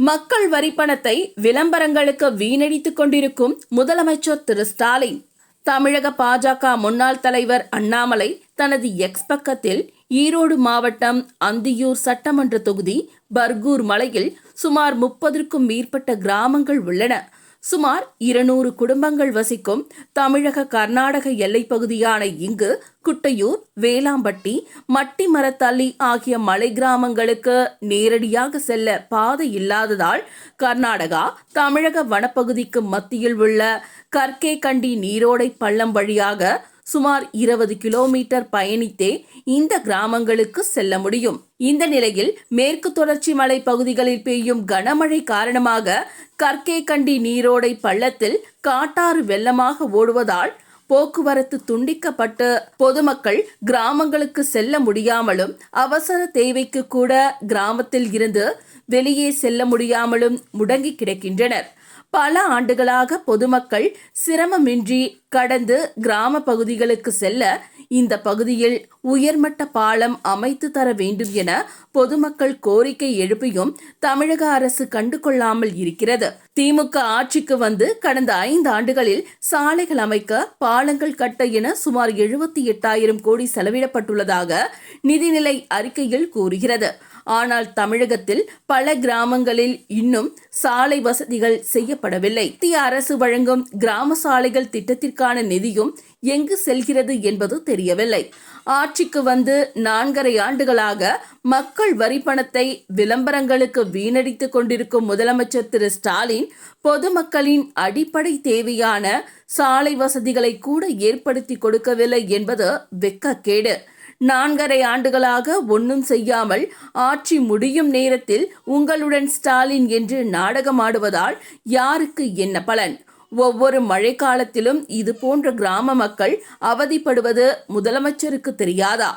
மக்கள் வரி பணத்தை விளம்பரங்களுக்கு வீணடித்துக் கொண்டிருக்கும் முதலமைச்சர் திரு ஸ்டாலின். தமிழக பாஜக முன்னாள் தலைவர் அண்ணாமலை தனது எக்ஸ் பக்கத்தில் ஈரோடு மாவட்டம் அந்தியூர் சட்டமன்ற தொகுதி பர்கூர் மலையில் சுமார் 30க்கும் மேற்பட்ட கிராமங்கள் உள்ளன. சுமார் 200 குடும்பங்கள் வசிக்கும் தமிழக கர்நாடக எல்லைப் பகுதியான இங்கு குட்டையூர், வேளாம்பட்டி, மட்டிமரத்தள்ளி ஆகிய மலை கிராமங்களுக்கு நேரடியாக செல்ல பாதை இல்லாததால் கர்நாடகா தமிழக வனப்பகுதிக்கு மத்தியில் உள்ள கர்கே கண்டி நீரோடை பள்ளம் வழியாக சுமார் 20 கிலோமீட்டர் பயணித்தே இந்த கிராமங்களுக்கு செல்ல முடியும். இந்த நிலையில் மேற்கு தொடர்ச்சி மலை பகுதிகளில் பெய்யும் கனமழை காரணமாக கர்கே கண்டி நீரோடை பள்ளத்தில் காட்டாறு வெள்ளமாக ஓடுவதால் போக்குவரத்து துண்டிக்கப்பட்டு பொதுமக்கள் கிராமங்களுக்கு செல்ல முடியாமலும் அவசர தேவைக்கு கூட கிராமத்தில் இருந்து வெளியே செல்ல முடியாமலும் முடங்கி கிடக்கின்றனர். பல ஆண்டுகளாக பொதுமக்கள் சிரமமின்றி கடந்து கிராம பகுதிகளுக்கு செல்ல இந்த பகுதியில் உயர்மட்ட பாலம் அமைத்து தர வேண்டும் என பொதுமக்கள் கோரிக்கை எழுப்பியும் தமிழக அரசு கண்டுகொள்ளாமல் இருக்கிறது. திமுக ஆட்சிக்கு வந்து கடந்த 5 ஆண்டுகளில் சாலைகள் அமைக்க, பாலங்கள் கட்ட என சுமார் 78,000 கோடி செலவிடப்பட்டுள்ளதாக நிதிநிலை அறிக்கையில் கூறுகிறது. ஆனால் தமிழகத்தில் பல கிராமங்களில் இன்னும் சாலை வசதிகள் செய்யப்படவில்லை. மத்திய அரசு வழங்கும் கிராம சாலைகள் திட்டத்திற்கான நிதியும் எங்கு செல்கிறது என்பது தெரியவில்லை. ஆட்சிக்கு வந்து 4.5 ஆண்டுகளாக மக்கள் வரி பணத்தை விளம்பரங்களுக்கு வீணடித்துக் கொண்டிருக்கும் முதலமைச்சர் திரு ஸ்டாலின் பொதுமக்களின் அடிப்படை தேவையான சாலை வசதிகளை கூட ஏற்படுத்தி கொடுக்கவில்லை என்பது வெட்கக்கேடு. 4.5 ஆண்டுகளாக ஒன்றும் செய்யாமல் ஆட்சி முடியும் நேரத்தில் உங்களுடன் ஸ்டாலின் என்று நாடகமாடுவதால் யாருக்கு என்ன பலன்? ஒவ்வொரு மழைக்காலத்திலும் இது போன்ற கிராம மக்கள் அவதிப்படுவது முதலமைச்சருக்கு தெரியாதா?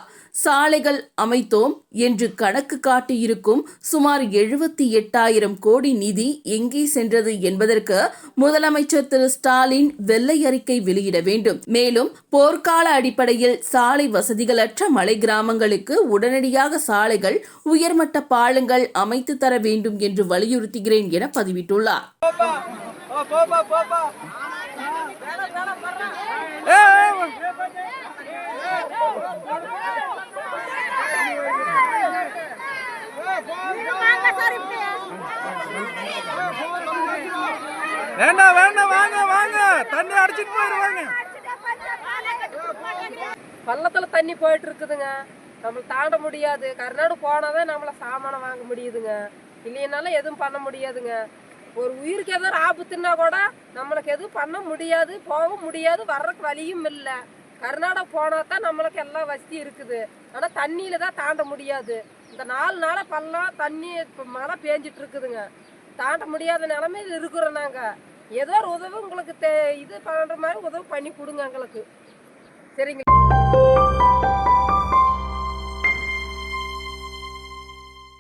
சாலைகள் அமைத்தோம் என்று கணக்கு காட்டியிருக்கும் சுமார் 78,000 கோடி நிதி எங்கே சென்றது என்பதற்கு முதலமைச்சர் திரு ஸ்டாலின் வெள்ளை அறிக்கை வெளியிட வேண்டும். மேலும் போர்க்கால அடிப்படையில் சாலை வசதிகளற்ற மலை கிராமங்களுக்கு உடனடியாக சாலைகள், உயர்மட்ட பாலங்கள் அமைத்து தர வேண்டும் என்று வலியுறுத்துகிறேன் என பதிவிட்டுள்ளார். வேண்டாம் வேண்டாம், வாங்க வாங்க, தண்ணி அடிச்சிட்டு போயிருவாங்க. பள்ளத்துல தண்ணி போயிட்டு இருக்குதுங்க, நம்மள தாண்ட முடியாது. கர்நாடகா போனாதான் நம்மள சாமானம் வாங்க முடியுதுங்க, இல்லைனாலும் எதுவும் பண்ண முடியாதுங்க. ஒரு உயிருக்கு ஏதோ ஆபத்துன்னா கூட நம்மளுக்கு எதுவும் பண்ண முடியாது, போக முடியாது, வர்றதுக்கு வழியும் இல்லை. கர்நாடகா போனா தான் நம்மளுக்கு எல்லா வசதி இருக்குது. ஆனால் தண்ணியில தான் தாண்ட முடியாது. இந்த 4 நாளா பள்ளம் தண்ணி மழை பேஞ்சிட்டு இருக்குதுங்க, தாண்ட முடியாத நிலைமையில் இருக்கிறோம். நாங்கள் ஏதோ ஒரு உதவி உங்களுக்கு இது பண்ணுற மாதிரி உதவி பண்ணி கொடுங்க எங்களுக்கு, சரிங்களா?